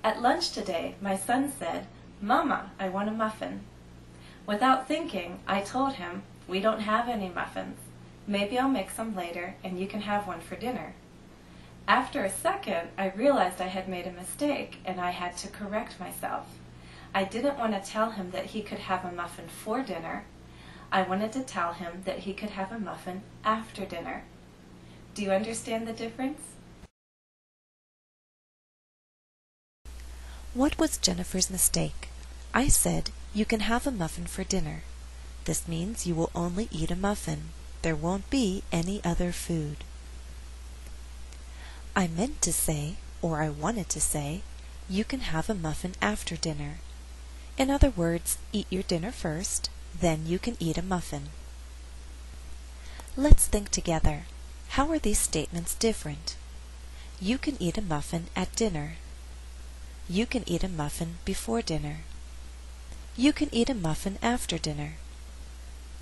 At lunch today, my son said, "Mama, I want a muffin." Without thinking, I told him, "We don't have any muffins. Maybe I'll make some later and you can have one for dinner." After a second, I realized I had made a mistake and I had to correct myself. I didn't want to tell him that he could have a muffin for dinner. I wanted to tell him that he could have a muffin after dinner. Do you understand the difference? What was Jennifer's mistake? I said, "You can have a muffin for dinner." This means you will only eat a muffin. There won't be any other food. I meant to say, or I wanted to say, "You can have a muffin after dinner." In other words, eat your dinner first, then you can eat a muffin. Let's think together. How are these statements different? You can eat a muffin at dinner. You can eat a muffin before dinner. You can eat a muffin after dinner.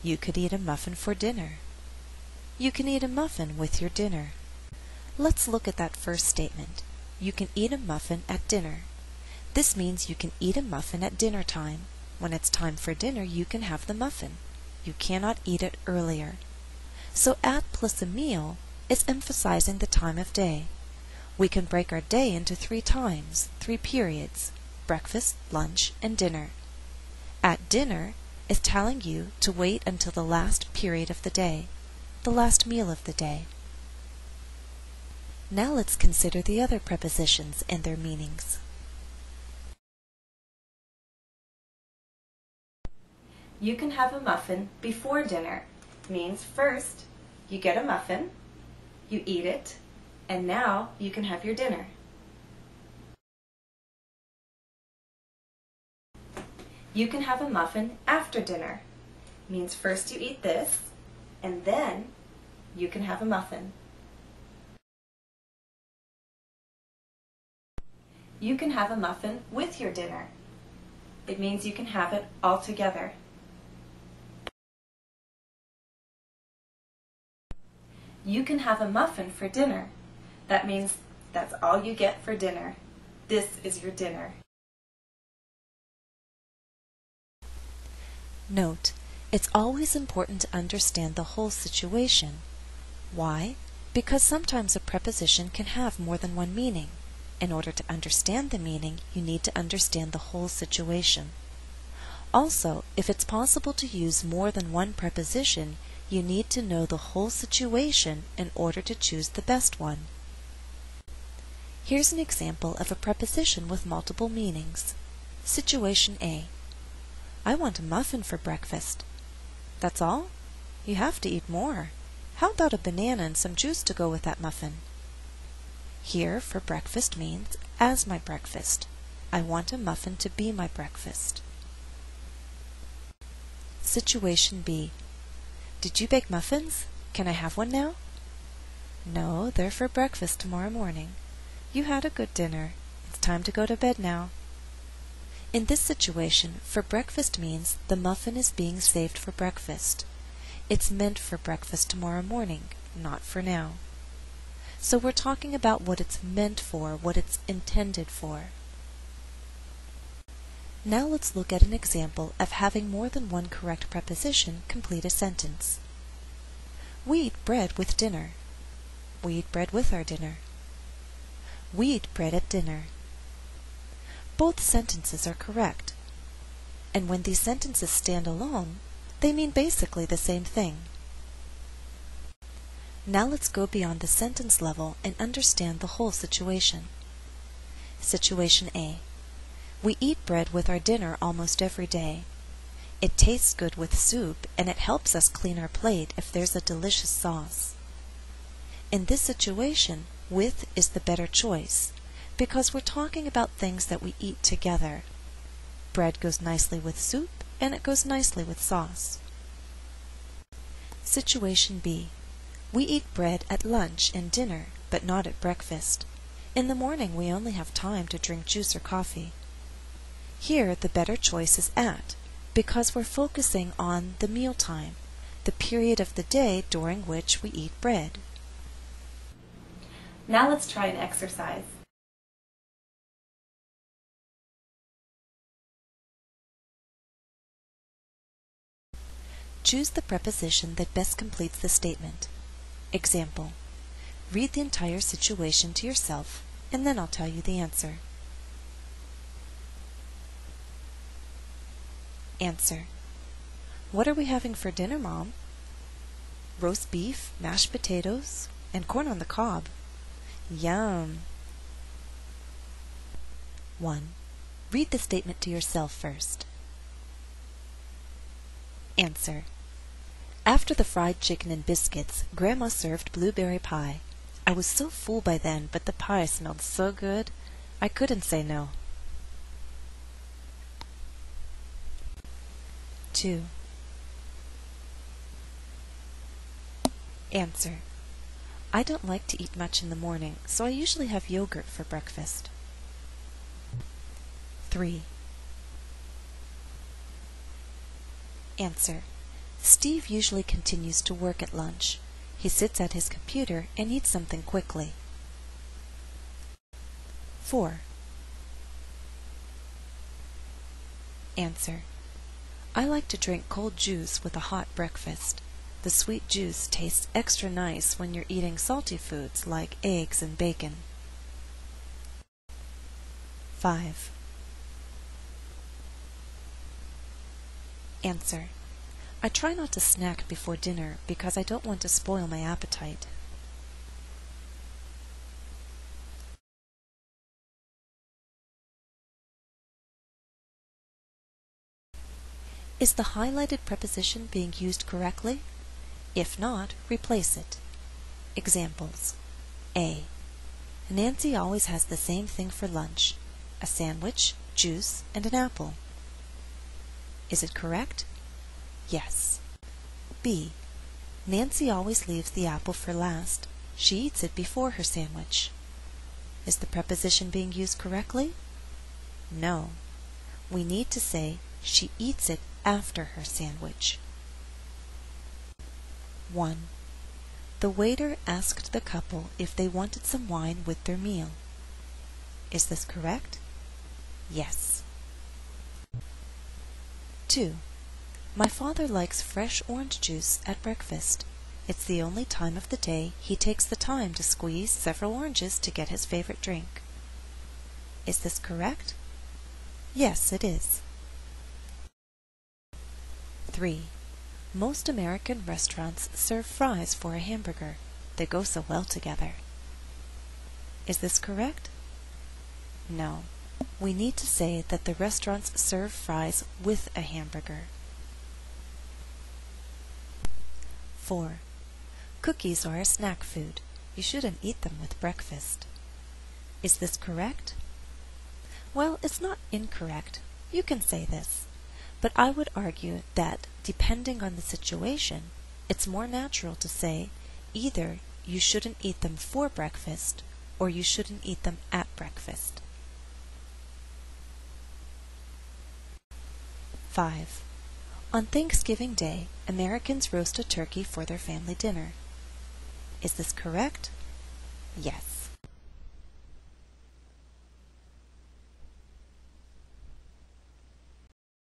You could eat a muffin for dinner. You can eat a muffin with your dinner. Let's look at that first statement. You can eat a muffin at dinner. This means you can eat a muffin at dinner time. When it's time for dinner, you can have the muffin. You cannot eat it earlier. So at plus a meal is emphasizing the time of day. We can break our day into 3 times, 3 periods: breakfast, lunch, and dinner. At dinner is telling you to wait until the last period of the day, the last meal of the day. Now let's consider the other prepositions and their meanings. You can have a muffin before dinner means first you get a muffin, you eat it, and now you can have your dinner. You can have a muffin after dinner means first you eat this, and then you can have a muffin. You can have a muffin with your dinner. It means you can have it all together. You can have a muffin for dinner. That means that's all you get for dinner. This is your dinner. Note, it's always important to understand the whole situation. Why? Because sometimes a preposition can have more than one meaning. In order to understand the meaning, you need to understand the whole situation. Also, if it's possible to use more than one preposition, you need to know the whole situation in order to choose the best one. Here's an example of a preposition with multiple meanings. Situation A. I want a muffin for breakfast. That's all? You have to eat more. How about a banana and some juice to go with that muffin? Here, for breakfast means as my breakfast. I want a muffin to be my breakfast. Situation B. Did you bake muffins? Can I have one now? No, they're for breakfast tomorrow morning. You had a good dinner. It's time to go to bed now. In this situation, for breakfast means the muffin is being saved for breakfast. It's meant for breakfast tomorrow morning, not for now. So we're talking about what it's meant for, what it's intended for. Now let's look at an example of having more than one correct preposition complete a sentence. We eat bread with dinner. We eat bread with our dinner. We eat bread at dinner. Both sentences are correct. And when these sentences stand alone, they mean basically the same thing. Now let's go beyond the sentence level and understand the whole situation. Situation A. We eat bread with our dinner almost every day. It tastes good with soup, and it helps us clean our plate if there's a delicious sauce. In this situation, with is the better choice, because we're talking about things that we eat together. Bread goes nicely with soup, and it goes nicely with sauce. Situation B. We eat bread at lunch and dinner, but not at breakfast. In the morning we only have time to drink juice or coffee. Here the better choice is at, because we're focusing on the meal time, the period of the day during which we eat bread. Now let's try an exercise. Choose the preposition that best completes the statement. Example: read the entire situation to yourself, and then I'll tell you the answer. Answer: what are we having for dinner, Mom? Roast beef, mashed potatoes, and corn on the cob. Yum! 1. Read the statement to yourself first. Answer: after the fried chicken and biscuits, Grandma served blueberry pie. I was so full by then, but the pie smelled so good, I couldn't say no. 2. Answer: I don't like to eat much in the morning, so I usually have yogurt for breakfast. 3. Answer: Steve usually continues to work at lunch. He sits at his computer and eats something quickly. 4. Answer: I like to drink cold juice with a hot breakfast. The sweet juice tastes extra nice when you're eating salty foods like eggs and bacon. 5. Answer: I try not to snack before dinner because I don't want to spoil my appetite. Is the highlighted preposition being used correctly? If not, replace it. Examples: A. Nancy always has the same thing for lunch: a sandwich, juice, and an apple. Is it correct? Yes. B. Nancy always leaves the apple for last. She eats it before her sandwich. Is the preposition being used correctly? No. We need to say she eats it after her sandwich. 1. The waiter asked the couple if they wanted some wine with their meal. Is this correct? Yes. 2. My father likes fresh orange juice at breakfast. It's the only time of the day he takes the time to squeeze several oranges to get his favorite drink. Is this correct? Yes, it is. 3. Most American restaurants serve fries for a hamburger. They go so well together. Is this correct? No. We need to say that the restaurants serve fries with a hamburger. 4. Cookies are a snack food. You shouldn't eat them with breakfast. Is this correct? Well, it's not incorrect. You can say this. But I would argue that, depending on the situation, it's more natural to say either you shouldn't eat them for breakfast or you shouldn't eat them at breakfast. 5. On Thanksgiving Day, Americans roast a turkey for their family dinner. Is this correct? Yes.